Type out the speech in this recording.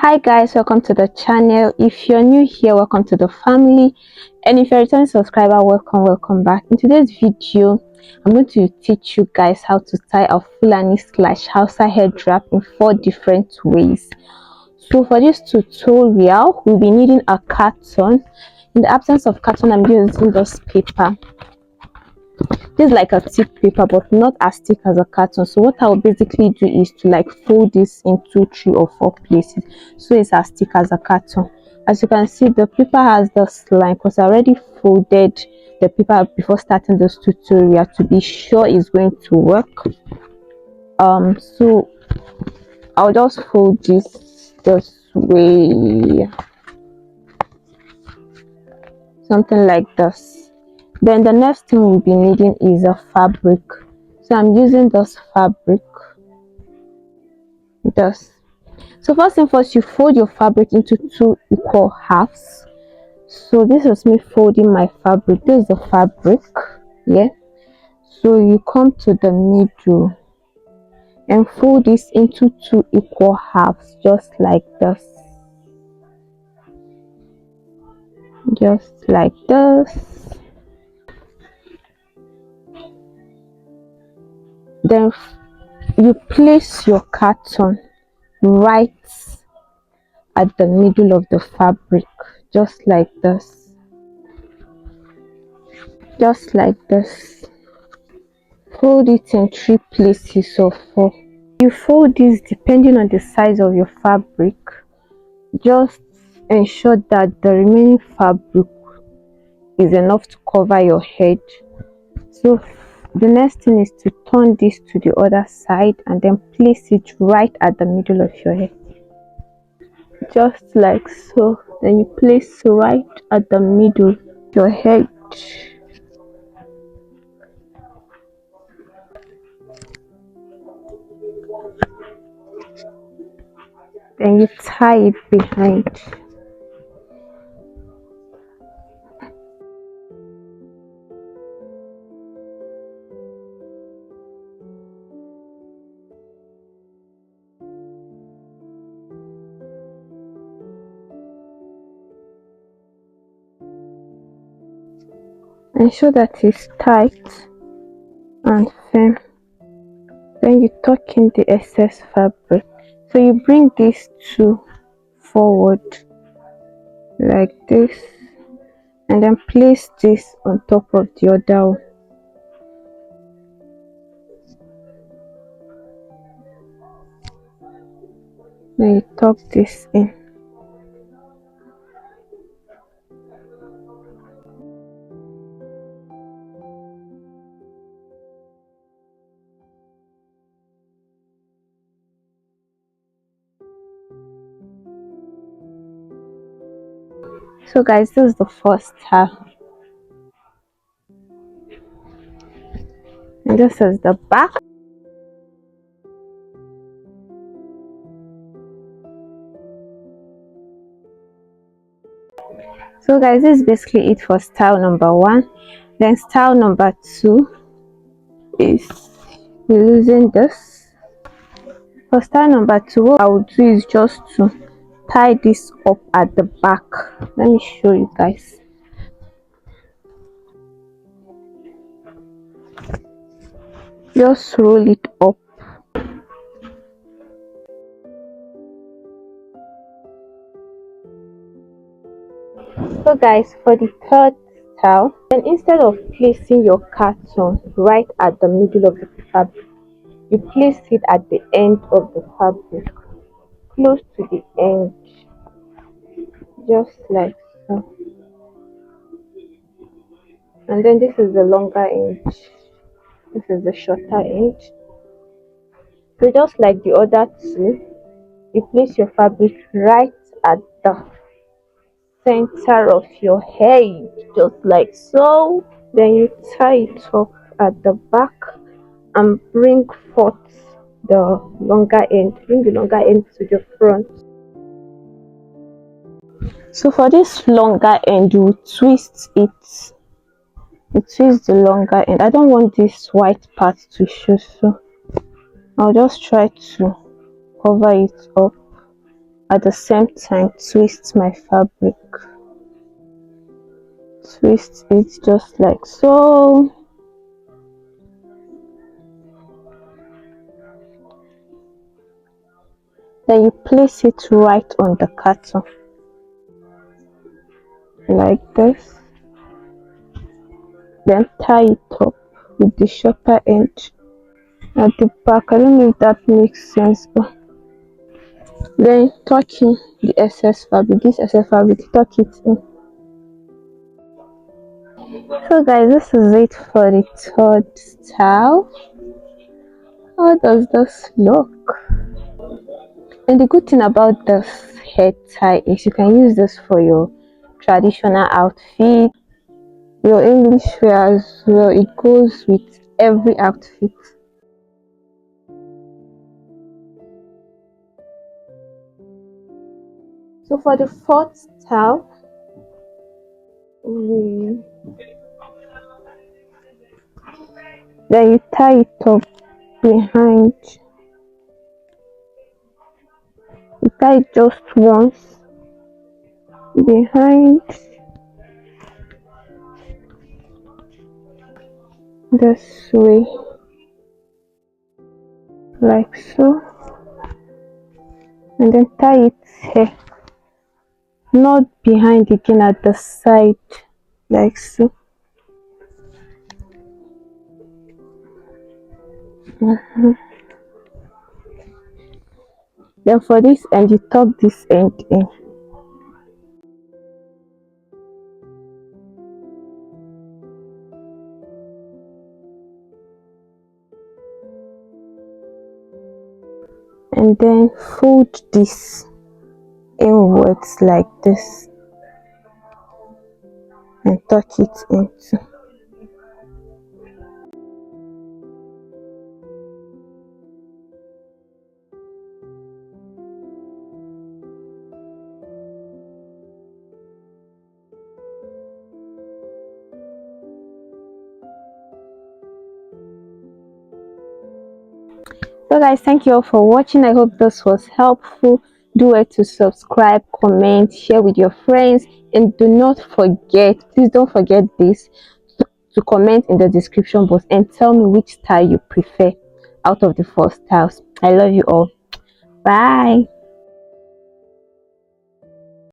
Hi guys, welcome to the channel. If you're new here, welcome to the family, and if you're a returning subscriber, welcome back. In today's video, I'm going to teach you guys how to tie a Fulani / Hausa head wrap in 4 different ways. So for this tutorial, we'll be needing a carton. In the absence of carton, I'm using this paper. This is like a thick paper, but not as thick as a carton. So what I'll basically do is to fold this into 3 or 4 places, so it's as thick as a carton. As you can see, the paper has this line because I already folded the paper before starting this tutorial to be sure it's going to work. So I'll just fold this way, something like this. Then the next thing we'll be needing is a fabric. So I'm using this fabric. So first thing first, you fold your fabric into 2 equal halves. So this is me folding my fabric. This is the fabric. Yeah. So you come to the middle and fold this into 2 equal halves, just like this. Just like this. Then you place your carton right at the middle of the fabric, just like this. Just like this. Fold it in 3 places or 4. You fold this depending on the size of your fabric. Just ensure that the remaining fabric is enough to cover your head. So the next thing is to turn this to the other side and then place it right at the middle of your head, just like so. Then you place right at the middle of your head. Then you tie it behind. Ensure that it's tight and firm. Then you tuck in the excess fabric. So you bring these 2 forward like this, and then place this on top of the other one. Then you tuck this in. So guys, this is the first half, and this is the back. So guys, this is basically it for style number 1. Then style number 2 is using this. For style number 2, what I would do is just to tie this up at the back. Let me show you guys. Just roll it up. So guys, for the third style, then instead of placing your carton right at the middle of the fabric, you place it at the end of the fabric, close to the end, just like so. And then this is the longer end, this is the shorter end. So just like the other 2, you place your fabric right at the center of your head, just like so. Then you tie it up at the back and bring forth the longer end. Bring the longer end to the front. So for this longer end, you twist it. You twist the longer end. I don't want this white part to show, so I'll just try to cover it up. at the same time twist my fabric. Twist it just like so. Then you place it right on the carton like this. Then tie it up with the shorter end at the back. I don't know if that makes sense, but then tuck in the excess fabric. This excess fabric, tuck it in. So guys, this is it for the third style. How does this look? And the good thing about this hair tie is you can use this for your traditional outfit, your English wear as well. It goes with every outfit. So for the fourth style, then you tie it up behind. You tie it just once behind this way, like so, and then tie it here, not behind again, at the side, like so. Then for this end, you tuck this end in. And then fold this inwards like this and tuck it into. So guys, thank you all for watching. I hope this was helpful. Do it to subscribe, comment, share with your friends, and do not forget, please don't forget this, to comment in the description box and tell me which style you prefer out of the four styles. I love you all. Bye.